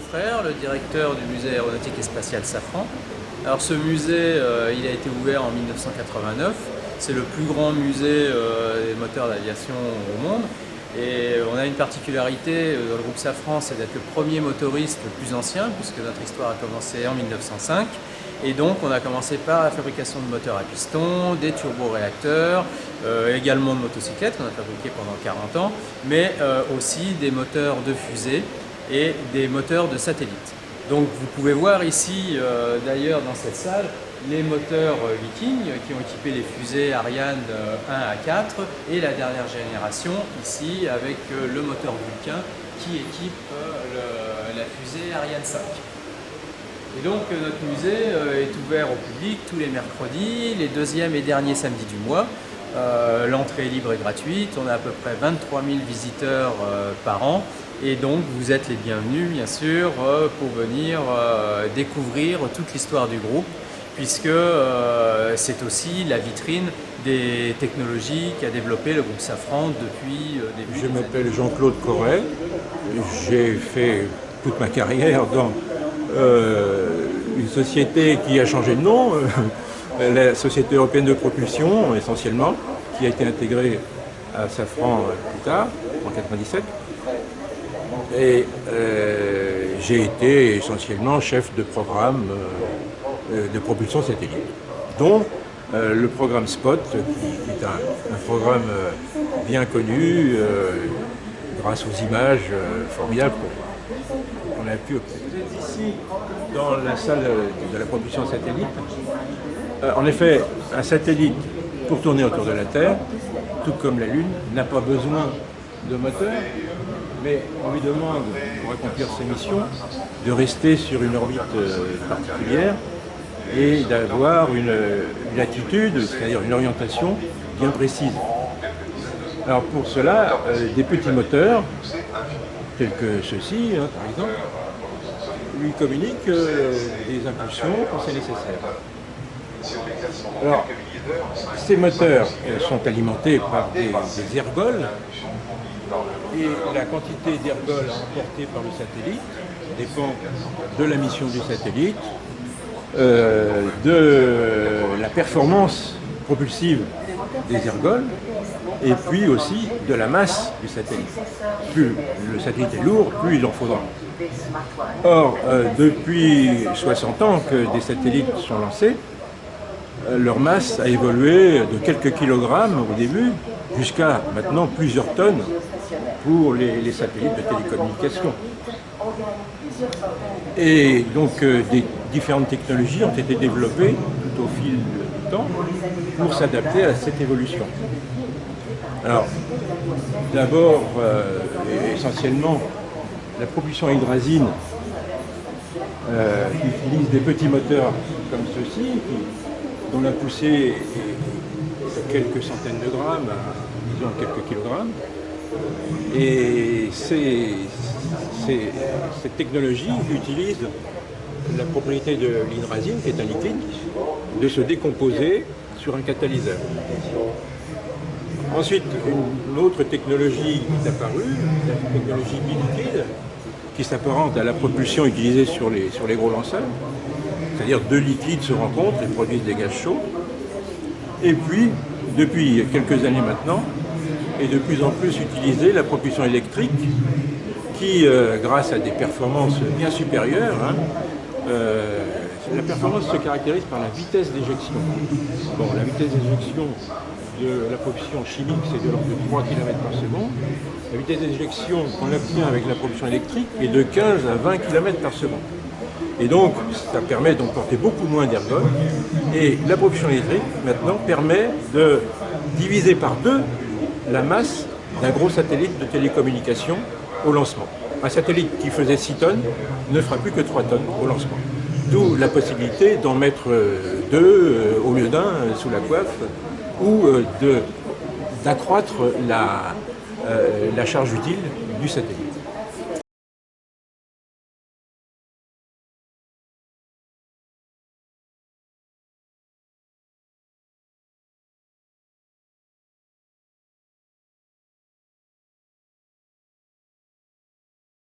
frère, le directeur du musée aéronautique et spatial Safran. Alors ce musée, il a été ouvert en 1989. C'est le plus grand musée des moteurs d'aviation au monde. Et on a une particularité dans le groupe Safran, c'est d'être le premier motoriste le plus ancien, puisque notre histoire a commencé en 1905. Et donc on a commencé par la fabrication de moteurs à piston, des turboréacteurs, également de motocyclettes qu'on a fabriquées pendant 40 ans, mais aussi des moteurs de fusée et des moteurs de satellites. Donc vous pouvez voir ici, d'ailleurs dans cette salle, les moteurs Viking qui ont équipé les fusées Ariane 1 à 4 et la dernière génération ici avec le moteur Vulcain qui équipe la fusée Ariane 5. Et donc notre musée est ouvert au public tous les mercredis, les deuxièmes et derniers samedis du mois. L'entrée est libre et gratuite, on a à peu près 23 000 visiteurs par an. Et donc vous êtes les bienvenus bien sûr pour venir découvrir toute l'histoire du groupe, puisque c'est aussi la vitrine des technologies qu'a développé le groupe Safran depuis début. Je m'appelle Jean-Claude Corret, j'ai fait toute ma carrière dans une société qui a changé de nom, la Société Européenne de Propulsion essentiellement, qui a été intégrée à Safran plus tard, en 1997. Et j'ai été essentiellement chef de programme de propulsion satellite, dont le programme SPOT, qui est un programme bien connu grâce aux images formidables qu'on a pu obtenir. Vous êtes ici dans la salle de la propulsion satellite. En effet, un satellite, pour tourner autour de la Terre, tout comme la Lune, n'a pas besoin de moteur, mais on lui demande, pour accomplir ses missions, de rester sur une orbite particulière et d'avoir une attitude, c'est-à-dire une orientation bien précise. Alors pour cela, des petits moteurs, tels que ceux-ci, par exemple, lui communiquent des impulsions quand c'est nécessaire. Alors, ces moteurs sont alimentés par des ergols, et la quantité d'ergols emportée par le satellite dépend de la mission du satellite, de la performance propulsive des ergols, et puis aussi de la masse du satellite. Plus le satellite est lourd, plus il en faudra. Or, depuis 60 ans que des satellites sont lancés, leur masse a évolué de quelques kilogrammes au début jusqu'à maintenant plusieurs tonnes pour les satellites de télécommunication. Et donc des différentes technologies ont été développées tout au fil du temps pour s'adapter à cette évolution. Alors, d'abord, essentiellement, la propulsion à hydrazine utilise des petits moteurs comme ceux-ci, dont la poussée est quelques centaines de grammes, disons quelques kilogrammes. Et cette technologie utilise la propriété de l'hydrazine, qui est un liquide, de se décomposer sur un catalyseur. Ensuite, une autre technologie est apparue, la technologie biliquide, qui s'apparente à la propulsion utilisée sur les gros lanceurs. C'est-à-dire deux liquides se rencontrent et produisent des gaz chauds. Et puis, depuis quelques années maintenant, est de plus en plus utilisée la propulsion électrique qui, grâce à des performances bien supérieures, la performance se caractérise par la vitesse d'éjection. Bon, la vitesse d'éjection de la propulsion chimique, c'est de l'ordre de 3 km par seconde. La vitesse d'éjection qu'on obtient avec la propulsion électrique est de 15 à 20 km par seconde. Et donc, ça permet d'emporter beaucoup moins d'ergols. Et la propulsion électrique, maintenant, permet de diviser par deux la masse d'un gros satellite de télécommunication au lancement. Un satellite qui faisait 6 tonnes ne fera plus que 3 tonnes au lancement. D'où la possibilité d'en mettre deux au lieu d'un sous la coiffe, ou d'accroître la charge utile du satellite.